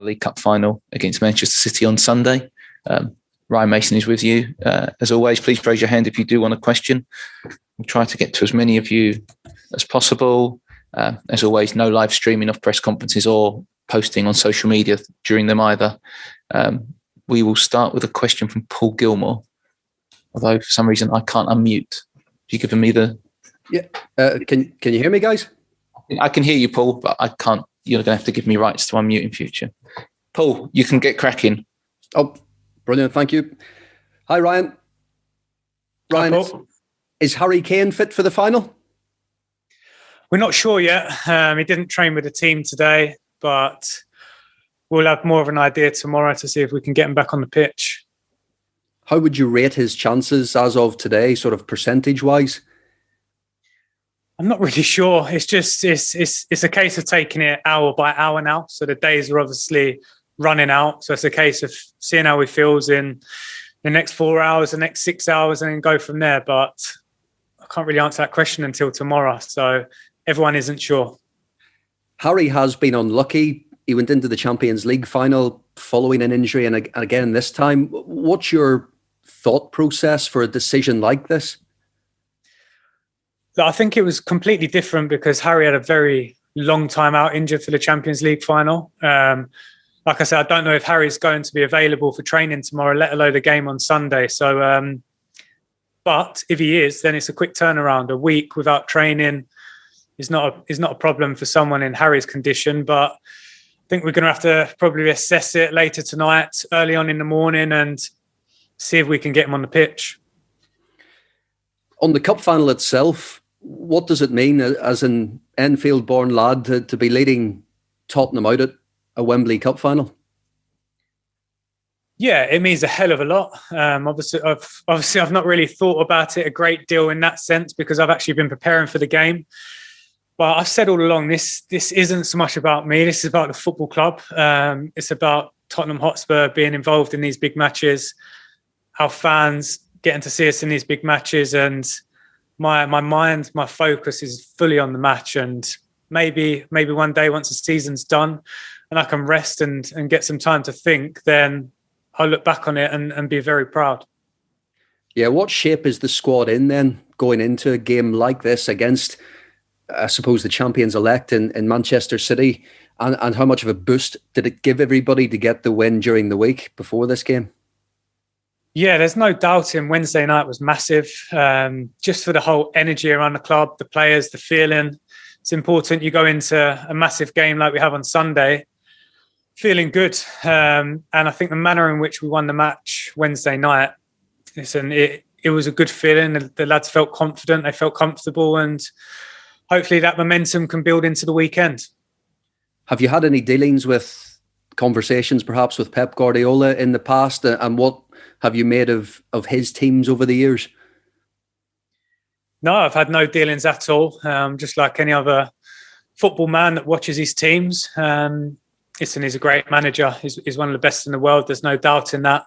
League Cup final against Manchester City on Sunday. Ryan Mason is with you. As always, please raise your hand if you do want a question. We'll try to get to as many of you as possible. As always, no live streaming of press conferences or posting on social media during them either. We will start with a question from Paul Gilmore, although for some reason I can't unmute. Have you given me the... Yeah. Can you hear me, guys? I can hear you, Paul, but I can't. You're going to have to give me rights to unmute in future. Paul, you can get cracking. Oh, brilliant. Thank you. Hi, Ryan. Ryan, is Harry Kane fit for the final? We're not sure yet. He didn't train with the team today, but we'll have more of an idea tomorrow to see if we can get him back on the pitch. How would you rate his chances as of today, sort of percentage-wise? I'm not really sure. It's just it's a case of taking it hour by hour now. So the days are obviously running out. So it's a case of seeing how he feels in the next 4 hours, the next 6 hours, and then go from there. But I can't really answer that question until tomorrow. So everyone isn't sure. Harry has been unlucky. He went into the Champions League final following an injury, and again this time. What's your thought process for a decision like this? I think it was completely different because Harry had a very long time out injured for the Champions League final. Like I said, I don't know if Harry's going to be available for training tomorrow, let alone the game on Sunday. So, but if he is, then it's a quick turnaround. A week without training is not a problem for someone in Harry's condition. But I think we're going to have to probably assess it later tonight, early on in the morning, and see if we can get him on the pitch. On the cup final itself, what does it mean as an Enfield-born lad to be leading Tottenham out at a Wembley Cup final? Yeah, it means a hell of a lot. Obviously, I've not really thought about it a great deal in that sense because I've actually been preparing for the game. But I've said all along, this isn't so much about me. This is about the football club. It's about Tottenham Hotspur being involved in these big matches, our fans getting to see us in these big matches, and my mind, my focus is fully on the match. And maybe one day once the season's done and I can rest and get some time to think, then I'll look back on it and be very proud. Yeah, what shape is the squad in then going into a game like this against, I suppose, the champions-elect in Manchester City? And how much of a boost did it give everybody to get the win during the week before this game? Yeah, there's no doubting Wednesday night was massive. Just for the whole energy around the club, the players, the feeling. It's important you go into a massive game like we have on Sunday feeling good. And I think the manner in which we won the match Wednesday night, listen, it was a good feeling. The lads felt confident, they felt comfortable, and hopefully that momentum can build into the weekend. Have you had any dealings with conversations perhaps with Pep Guardiola in the past, and what have you made of his teams over the years? No, I've had no dealings at all. Just like any other football man that watches his teams. Listen, he's a great manager. He's one of the best in the world. There's no doubt in that.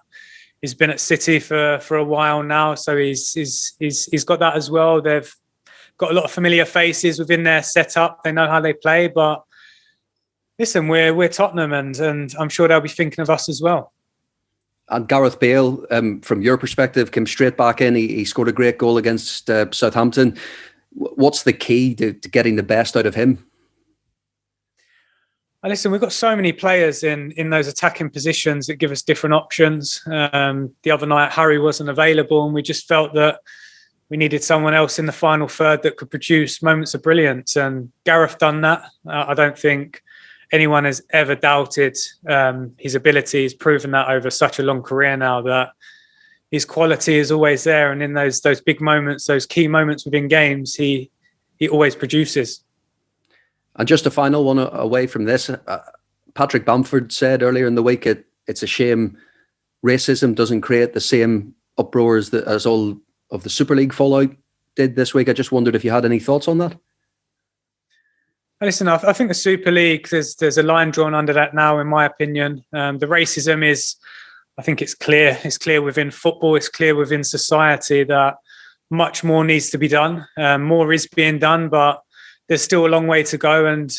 He's been at City for a while now, so he's got that as well. They've got a lot of familiar faces within their setup. They know how they play, but listen, we're Tottenham, and I'm sure they'll be thinking of us as well. And Gareth Bale, from your perspective, came straight back in. He scored a great goal against Southampton. What's the key to getting the best out of him? Listen, we've got so many players in those attacking positions that give us different options. The other night, Harry wasn't available, and we just felt that we needed someone else in the final third that could produce moments of brilliance. And Gareth done that. I don't think anyone has ever doubted his ability. He's proven that over such a long career now, that his quality is always there. And in those big moments, those key moments within games, he always produces. And just a final one away from this, Patrick Bamford said earlier in the week, it's a shame racism doesn't create the same uproar as all of the Super League fallout did this week. I just wondered if you had any thoughts on that. Listen, I think the Super League, there's a line drawn under that now, in my opinion. The racism is, I think it's clear. It's clear within football. It's clear within society that much more needs to be done. More is being done, but there's still a long way to go. And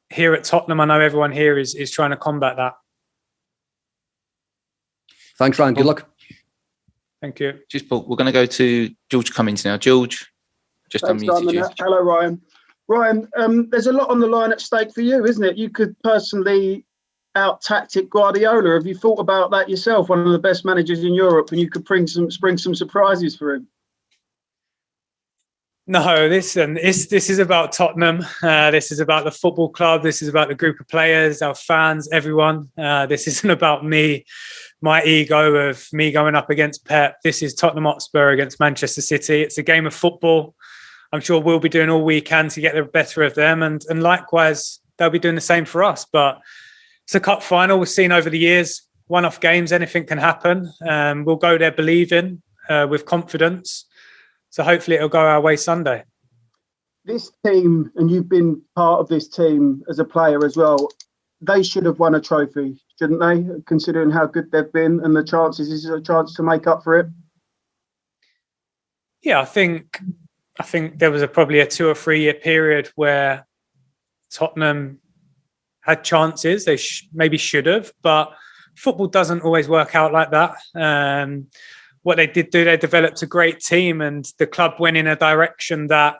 here at Tottenham, I know everyone here is trying to combat that. Thanks, Ryan. Good luck. Thank you. Cheers, Paul. We're going to go to George Cummings now. George, just Thanks, unmuted Simon. you. Hello, Ryan. Ryan, there's a lot on the line at stake for you, isn't it? You could personally out-tactic Guardiola. Have you thought about that yourself? One of the best managers in Europe, and you could spring some surprises for him. No, this is about Tottenham. This is about the football club. This is about the group of players, our fans, everyone. This isn't about me, my ego of me going up against Pep. This is Tottenham Hotspur against Manchester City. It's a game of football. I'm sure we'll be doing all we can to get the better of them, and likewise they'll be doing the same for us. But it's a cup final. We've seen over the years, one-off games, anything can happen. We'll go there believing, with confidence. So hopefully it'll go our way Sunday. This team, and you've been part of this team as a player as well, they should have won a trophy, shouldn't they? Considering how good they've been and the chances, is it a chance to make up for it? Yeah, I think there was probably a 2 or 3 year period where Tottenham had chances. They maybe should have, but football doesn't always work out like that. What they did do, they developed a great team, and the club went in a direction that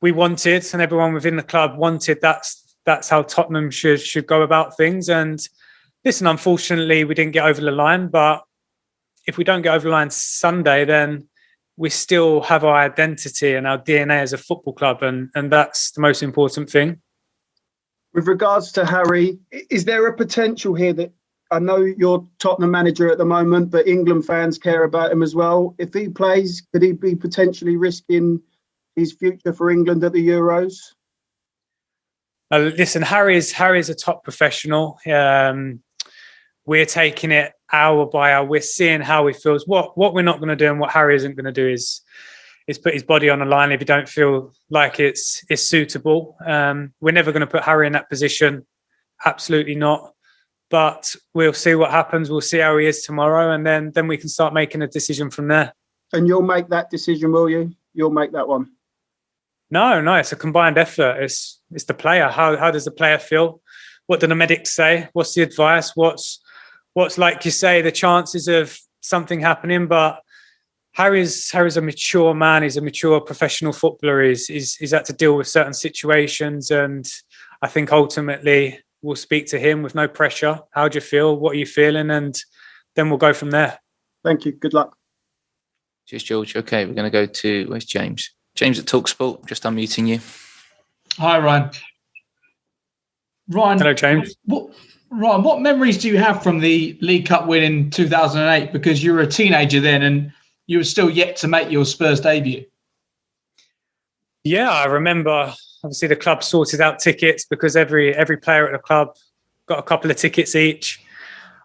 we wanted, and everyone within the club wanted. That's how Tottenham should go about things. And listen, unfortunately, we didn't get over the line. But if we don't get over the line Sunday, then we still have our identity and our DNA as a football club, and that's the most important thing. With regards to Harry, is there a potential here that, I know you're Tottenham manager at the moment, but England fans care about him as well. If he plays, could he be potentially risking his future for England at the Euros? Listen, Harry's a top professional. We're taking it hour by hour. We're seeing how he feels. What we're not going to do and what Harry isn't going to do is put his body on the line if you don't feel like it's suitable. We're never going to put Harry in that position. Absolutely not. But we'll see what happens. We'll see how he is tomorrow, and then we can start making a decision from there. And you'll make that decision, will you? You'll make that one? No, it's a combined effort. It's the player. How does the player feel? What do the medics say? What's the advice? What's like you say, the chances of something happening? But Harry's a mature man. He's a mature professional footballer. He's had to deal with certain situations, and I think ultimately we'll speak to him with no pressure. How do you feel? What are you feeling? And then we'll go from there. Thank you. Good luck. Cheers, George. Okay, we're going to go to, where's James? James at TalkSport, just unmuting you. Hi, Ryan. Hello, James. Ryan, what memories do you have from the League Cup win in 2008? Because you were a teenager then and you were still yet to make your Spurs debut. Yeah, I remember. Obviously, the club sorted out tickets because every player at the club got a couple of tickets each.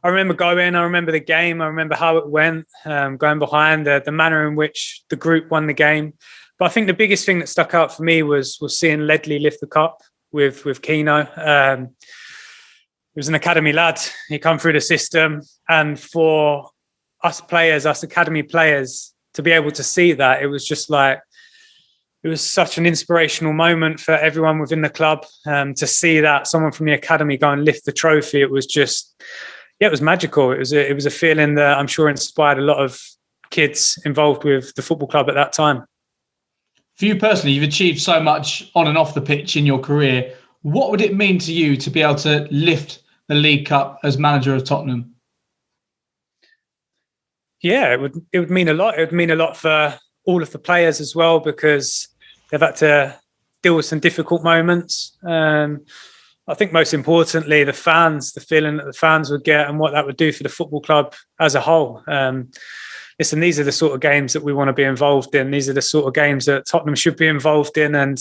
I remember going. I remember the game. I remember how it went. Going behind the manner in which the group won the game. But I think the biggest thing that stuck out for me was seeing Ledley lift the cup with Keno. He was an academy lad. He come through the system, and for us academy players, to be able to see that, it was just like. It was such an inspirational moment for everyone within the club to see that someone from the academy go and lift the trophy. It was just, it was magical. It was a feeling that I'm sure inspired a lot of kids involved with the football club at that time. For you personally, you've achieved so much on and off the pitch in your career. What would it mean to you to be able to lift the League Cup as manager of Tottenham? Yeah, it would mean a lot. It would mean a lot for all of the players as well, because they've had to deal with some difficult moments. I think most importantly, the fans, the feeling that the fans would get and what that would do for the football club as a whole. Listen, these are the sort of games that we want to be involved in. These are the sort of games that Tottenham should be involved in. And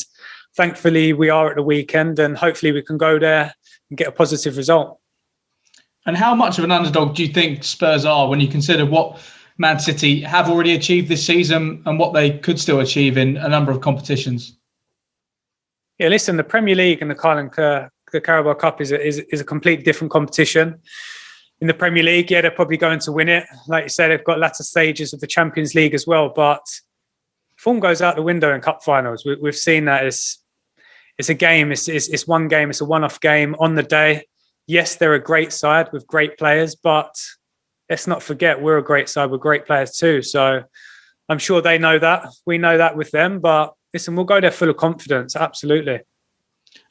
thankfully, we are at the weekend, and hopefully we can go there and get a positive result. And how much of an underdog do you think Spurs are when you consider what Man City have already achieved this season and what they could still achieve in a number of competitions? Yeah, listen, the Premier League and the Carabao Cup is a completely different competition. In the Premier League, yeah, they're probably going to win it. Like you said, they've got latter stages of the Champions League as well. But form goes out the window in cup finals. We've seen that it's a game. It's one game. It's a one-off game on the day. Yes, they're a great side with great players, but let's not forget we're a great side with great players too. So I'm sure they know that. We know that with them. But listen, we'll go there full of confidence. Absolutely.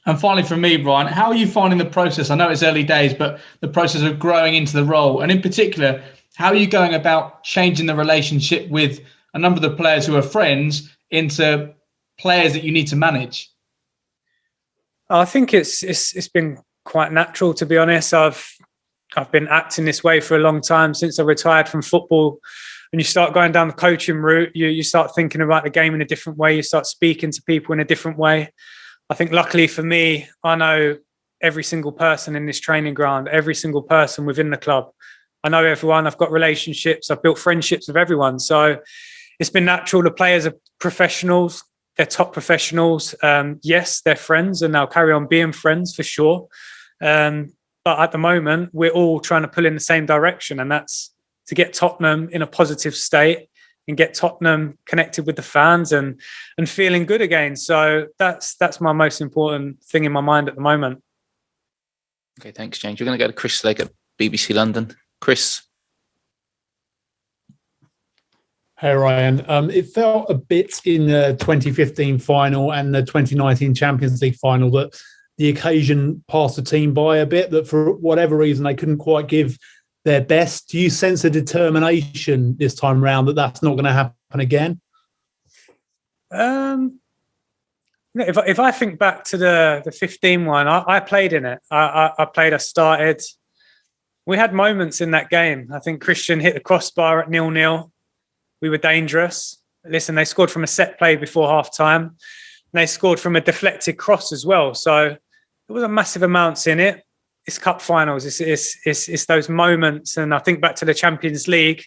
And finally, from me, Brian, how are you finding the process? I know it's early days, but the process of growing into the role, and in particular, how are you going about changing the relationship with a number of the players who are friends into players that you need to manage? I think it's been quite natural, to be honest. I've been acting this way for a long time since I retired from football. When you start going down the coaching route, you start thinking about the game in a different way. You start speaking to people in a different way. I think luckily for me, I know every single person in this training ground, every single person within the club. I know everyone. I've got relationships. I've built friendships with everyone. So it's been natural. The players are professionals. They're top professionals. Yes, they're friends, and they'll carry on being friends for sure. But at the moment, we're all trying to pull in the same direction, and that's to get Tottenham in a positive state and get Tottenham connected with the fans and feeling good again. So that's my most important thing in my mind at the moment. Okay, thanks, James. We're going to go to Chris Legg at BBC London. Chris. Hey, Ryan. It felt a bit in the 2015 final and the 2019 Champions League final that the occasion passed the team by a bit, that for whatever reason they couldn't quite give their best. Do you sense a determination this time around that that's not going to happen again? If I think back to the 15 one, I played in it. I started. We had moments in that game. I think Christian hit the crossbar at 0-0. We were dangerous. Listen, they scored from a set play before half-time. They scored from a deflected cross as well. So there was a massive amounts in it. It's cup finals. It's those moments. And I think back to the Champions League,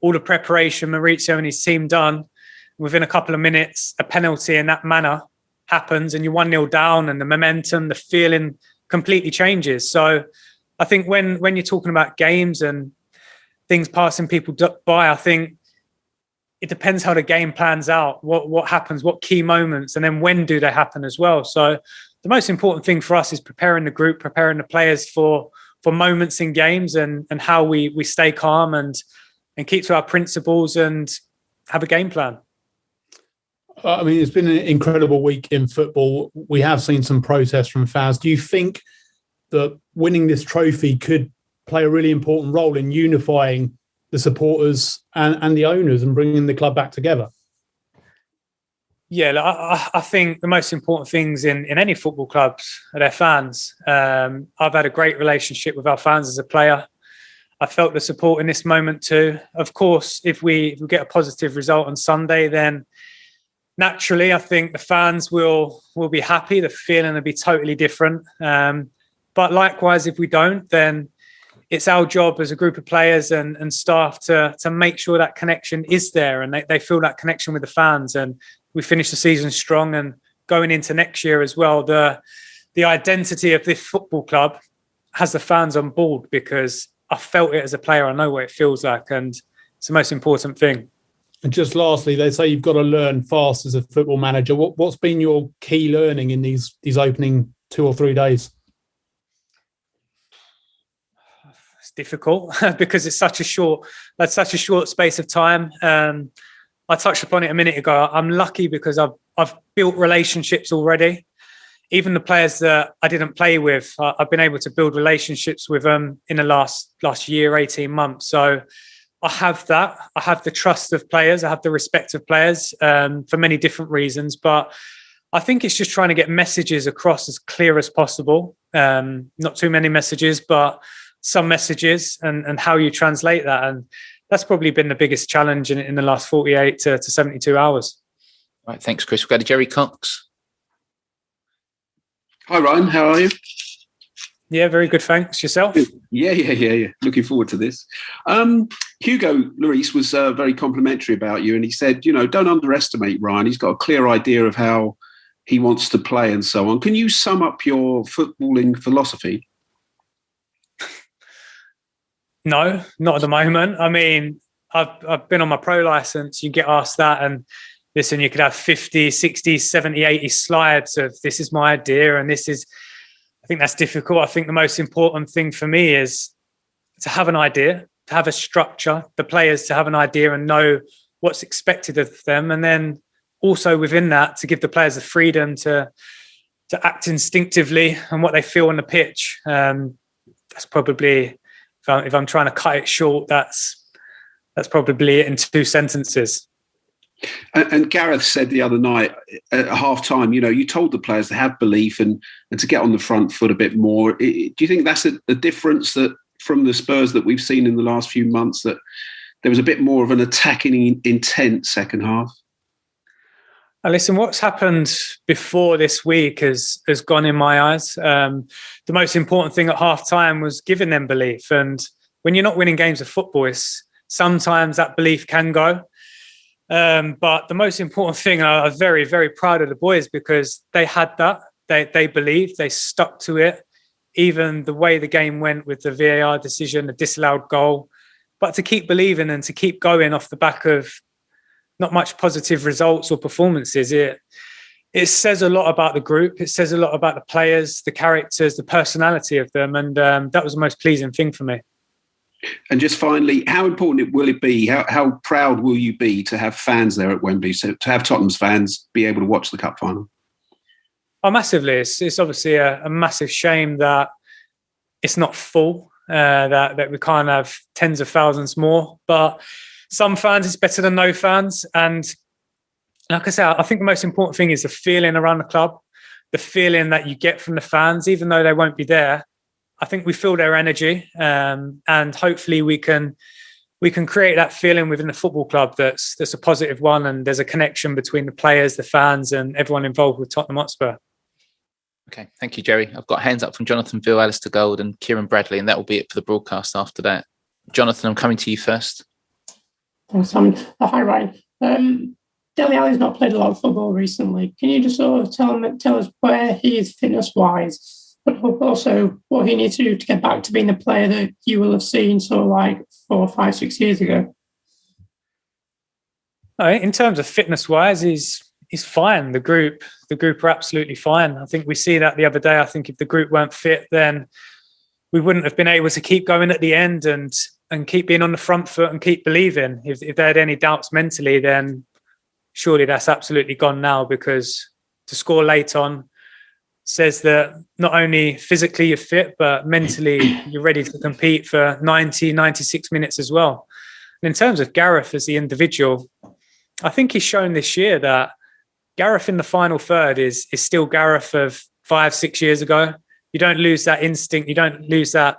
all the preparation Maurizio and his team done. Within a couple of minutes, a penalty in that manner happens and you're 1-0 down and the momentum, the feeling completely changes. So I think when you're talking about games and things passing people by, I think it depends how the game plans out, what happens, what key moments, and then when do they happen as well. So the most important thing for us is preparing the group, preparing the players for moments in games and how we stay calm and keep to our principles and have a game plan. I mean, it's been an incredible week in football. We have seen some protests from fans. Do you think that winning this trophy could play a really important role in unifying the supporters and the owners and bringing the club back together? Yeah, I think the most important things in any football clubs are their fans. I've had a great relationship with our fans as a player. I felt the support in this moment too. Of course, if we get a positive result on Sunday, then naturally I think the fans will be happy. The feeling will be totally different. But likewise, if we don't, then it's our job as a group of players and staff to make sure that connection is there and they feel that connection with the fans. And we finish the season strong and going into next year as well. The identity of this football club has the fans on board because I felt it as a player. I know what it feels like, and it's the most important thing. And just lastly, they say you've got to learn fast as a football manager. What's been your key learning in these opening 2 or 3 days? It's difficult because it's such a short space of time. I touched upon it a minute ago. I'm lucky because I've built relationships already. Even the players that I didn't play with, I've been able to build relationships with them in the last year, 18 months. So I have that. I have the trust of players. I have the respect of players for many different reasons. But I think it's just trying to get messages across as clear as possible. Not too many messages, but some messages and how you translate that. And that's probably been the biggest challenge in the last 48 to 72 hours. All right, thanks, Chris. We've got to Jerry Cox. Hi, Ryan. How are you? Yeah, very good. Thanks. Yourself? Yeah. Looking forward to this. Hugo Lloris was very complimentary about you, and he said, don't underestimate Ryan. He's got a clear idea of how he wants to play and so on. Can you sum up your footballing philosophy? No, not at the moment. I mean, I've been on my pro license. You get asked that and listen, you could have 50, 60, 70, 80 slides of this is my idea and this is, I think that's difficult. I think the most important thing for me is to have an idea, have a structure, the players to have an idea and know what's expected of them, and then also within that to give the players the freedom to act instinctively and what they feel on the pitch. That's probably, if I'm trying to cut it short, that's probably it in 2 sentences. And Gareth said the other night at half-time, you told the players to have belief and to get on the front foot a bit more. Do you think that's a difference that from the Spurs that we've seen in the last few months, that there was a bit more of an attacking intent second half? Listen, what's happened before this week has gone in my eyes. The most important thing at half-time was giving them belief. And when you're not winning games of football, sometimes that belief can go. But the most important thing, I was very, very proud of the boys because they had that. They believed, they stuck to it. Even the way the game went with the VAR decision, the disallowed goal. But to keep believing and to keep going off the back of not much positive results or performances, it says a lot about the group. It says a lot about the players, the characters, the personality of them. And that was the most pleasing thing for me. And just finally, how important will it be? How proud will you be to have fans there at Wembley? So to have Tottenham's fans be able to watch the cup final? Oh, massively. It's obviously a massive shame that it's not full, that we can't have tens of thousands more. But some fans, it's better than no fans. And like I said, I think the most important thing is the feeling around the club, the feeling that you get from the fans, even though they won't be there. I think we feel their energy, and hopefully we can create that feeling within the football club that's a positive one, and there's a connection between the players, the fans, and everyone involved with Tottenham Hotspur. Okay, thank you, Jerry. I've got hands up from Jonathan Veal, Alistair Gold, and Kieran Bradley, and that will be it for the broadcast after that. Jonathan, I'm coming to you first. Thanks, Simon. Hi, Ryan. Dele Alli's not played a lot of football recently. Can you just sort of tell us where he is fitness-wise? But also what he needs to do to get back to being the player that you will have seen sort of like 4, 5, 6 years ago. In terms of fitness-wise, he's fine. The group are absolutely fine. I think we see that the other day. I think if the group weren't fit, then we wouldn't have been able to keep going at the end and keep being on the front foot and keep believing. If they had any doubts mentally, then surely that's absolutely gone now, because to score late on says that not only physically you're fit, but mentally you're ready to compete for 90, 96 minutes as well. And in terms of Gareth as the individual, I think he's shown this year that Gareth in the final third is still Gareth of 5, 6 years ago. You don't lose that instinct. You don't lose that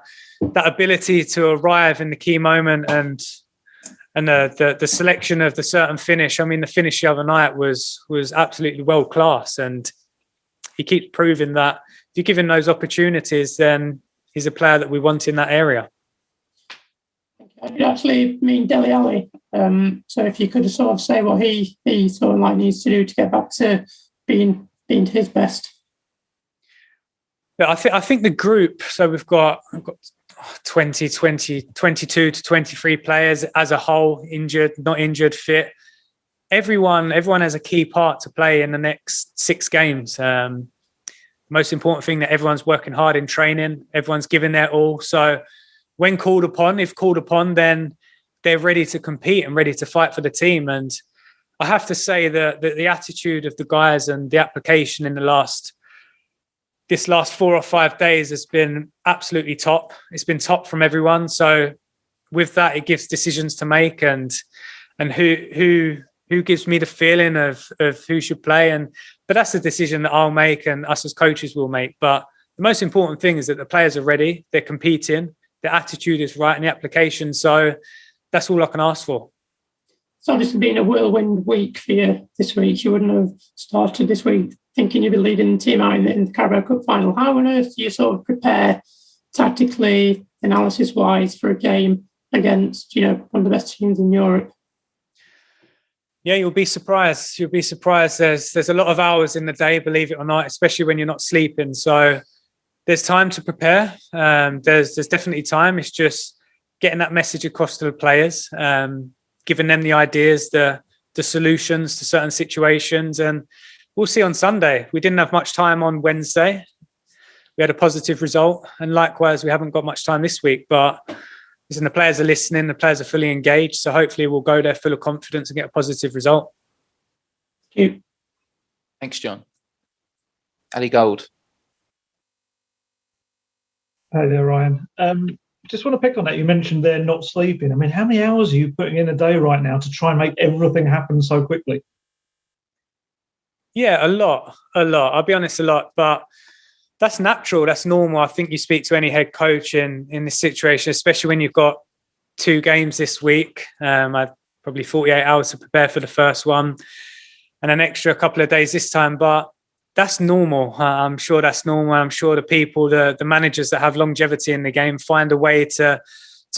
ability to arrive in the key moment and the selection of the certain finish. I mean, the finish the other night was absolutely world class, and he keeps proving that if you give him those opportunities, then he's a player that we want in that area. You actually mean Dele Alli. So if you could sort of say what he sort of like needs to do to get back to being his best. But I think the group, so we've got 22 to 23 players as a whole, injured, not injured, fit. Everyone has a key part to play in the next 6 games. The most important thing, that everyone's working hard in training, everyone's giving their all. So when called upon, then they're ready to compete and ready to fight for the team. And I have to say that the attitude of the guys and the application in this last 4 or 5 days has been absolutely top. It's been top from everyone. So with that, it gives decisions to make and who gives me the feeling of who should play. But that's the decision that I'll make and us as coaches will make. But the most important thing is that the players are ready, they're competing, the attitude is right in the application. So that's all I can ask for. It's obviously been a whirlwind week for you this week. You wouldn't have started this week thinking you'd be leading the team out in the Carabao Cup final. How on earth do you sort of prepare tactically, analysis-wise, for a game against, one of the best teams in Europe? Yeah, you'll be surprised. There's a lot of hours in the day, believe it or not, especially when you're not sleeping. So there's time to prepare. There's definitely time. It's just getting that message across to the players, giving them the ideas, the solutions to certain situations. And we'll see on Sunday. We didn't have much time on Wednesday. We had a positive result. And likewise, we haven't got much time this week. But listen, the players are listening, the players are fully engaged. So hopefully we'll go there full of confidence and get a positive result. Thank you. Thanks, John. Ali Gold. Hi there, Ryan. Just want to pick on that. You mentioned they're not sleeping. I mean, how many hours are you putting in a day right now to try and make everything happen so quickly? Yeah, a lot. I'll be honest, a lot. But that's natural. That's normal. I think you speak to any head coach in this situation, especially when you've got 2 games this week. I had probably 48 hours to prepare for the first one and an extra couple of days this time. But that's normal. I'm sure that's normal. I'm sure the people, the managers that have longevity in the game find a way to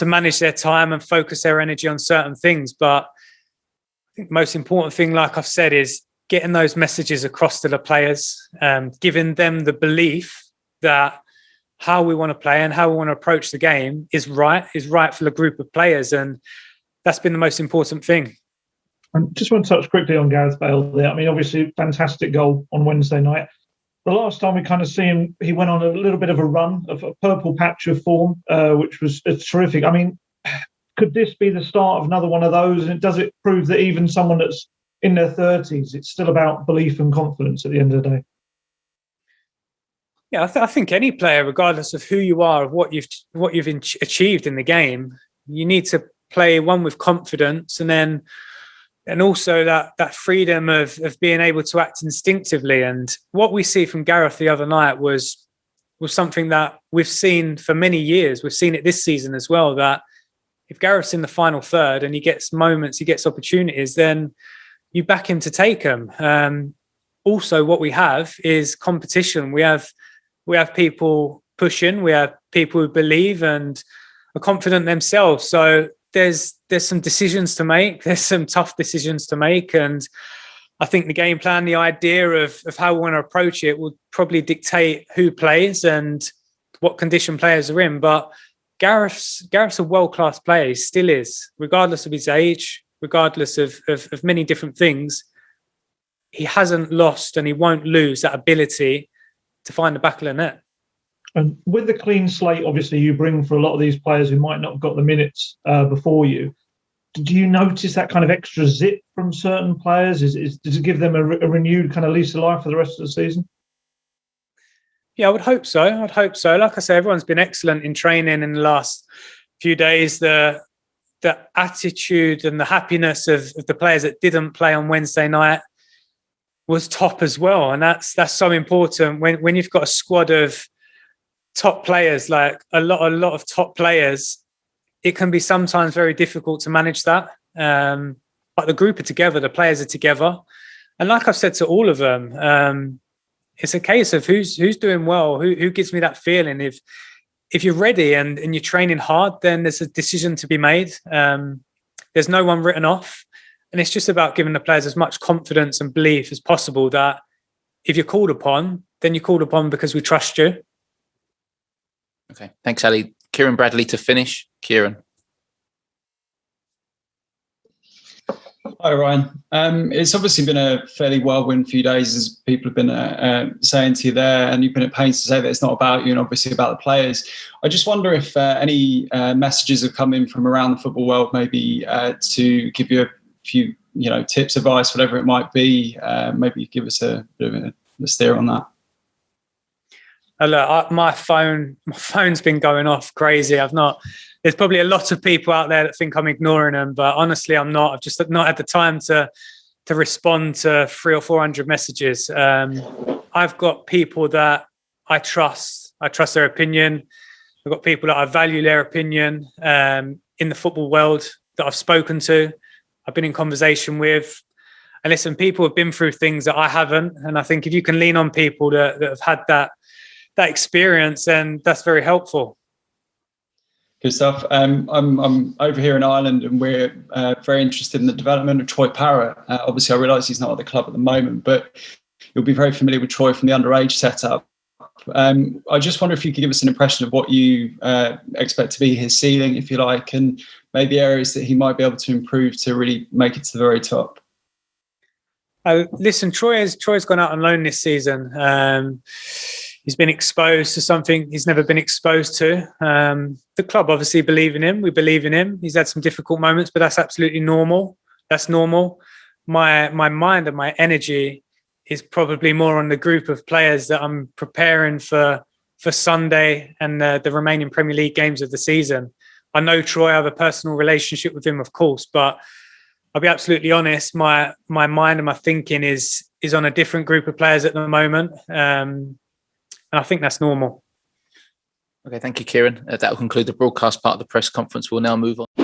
manage their time and focus their energy on certain things. But I think the most important thing, like I've said, is getting those messages across to the players, giving them the belief that how we want to play and how we want to approach the game is right for the group of players. And that's been the most important thing. I just want to touch quickly on Gareth Bale there. I mean, obviously, fantastic goal on Wednesday night. The last time we kind of see him, he went on a little bit of a run of a purple patch of form, which was terrific. I mean, could this be the start of another one of those? And does it prove that even someone that's in their 30s, it's still about belief and confidence at the end of the day? Yeah, I think any player, regardless of who you are, of what you've achieved in the game, you need to play one with confidence, and also that freedom of being able to act instinctively. And what we see from Gareth the other night was something that we've seen for many years. We've seen it this season as well, that if Gareth's in the final third and he gets moments, he gets opportunities, then you back him to take them. Also, what we have is competition. We have people pushing. We have people who believe and are confident themselves. So there's some decisions to make. There's some tough decisions to make. And I think the game plan, the idea of how we want to approach it will probably dictate who plays and what condition players are in. But Gareth's a world-class player. He still is, regardless of his age, regardless of many different things. He hasn't lost and he won't lose that ability to find the back of the net. And with the clean slate, obviously, you bring for a lot of these players who might not have got the minutes before you. Do you notice that kind of extra zip from certain players? Does it give them a renewed kind of lease of life for the rest of the season? Yeah, I would hope so. Like I say, everyone's been excellent in training in the last few days. The attitude and the happiness of the players that didn't play on Wednesday night was top as well. And that's so important when you've got a squad of top players, like a lot of top players. It can be sometimes very difficult to manage that. But the group are together, the players are together. And like I've said to all of them, it's a case of who's doing well, who gives me that feeling. If you're ready and you're training hard, then there's a decision to be made. There's no one written off. And it's just about giving the players as much confidence and belief as possible that if you're called upon, then you're called upon because we trust you. Okay, thanks, Ali. Kieran Bradley to finish. Kieran. Hi, Ryan. It's obviously been a fairly whirlwind few days, as people have been saying to you there, and you've been at pains to say that it's not about you and obviously about the players. I just wonder if any messages have come in from around the football world, maybe to give you a few, tips, advice, whatever it might be. Maybe give us a bit of a steer on that. Look, my phone's been going off crazy. There's probably a lot of people out there that think I'm ignoring them, but honestly, I'm not. I've just not had the time to respond to 300 or 400 messages. I've got people that I trust. I trust their opinion. I've got people that I value their opinion in the football world that I've spoken to. I've been in conversation with. And listen, people have been through things that I haven't. And I think if you can lean on people that have had that experience, then that's very helpful. Good stuff. I'm over here in Ireland, and we're very interested in the development of Troy Parrott. Obviously, I realise he's not at the club at the moment, but you'll be very familiar with Troy from the underage setup. I just wonder if you could give us an impression of what you expect to be his ceiling, if you like, and maybe areas that he might be able to improve to really make it to the very top. Listen, Troy's gone out on loan this season. He's been exposed to something he's never been exposed to. The club obviously believe in him. We believe in him. He's had some difficult moments, but that's absolutely normal. That's normal. My mind and my energy is probably more on the group of players that I'm preparing for Sunday and the remaining Premier League games of the season. I know Troy, I have a personal relationship with him, of course, but I'll be absolutely honest, my mind and my thinking is on a different group of players at the moment. And I think that's normal. Okay, thank you, Kieran. That will conclude the broadcast part of the press conference. We'll now move on.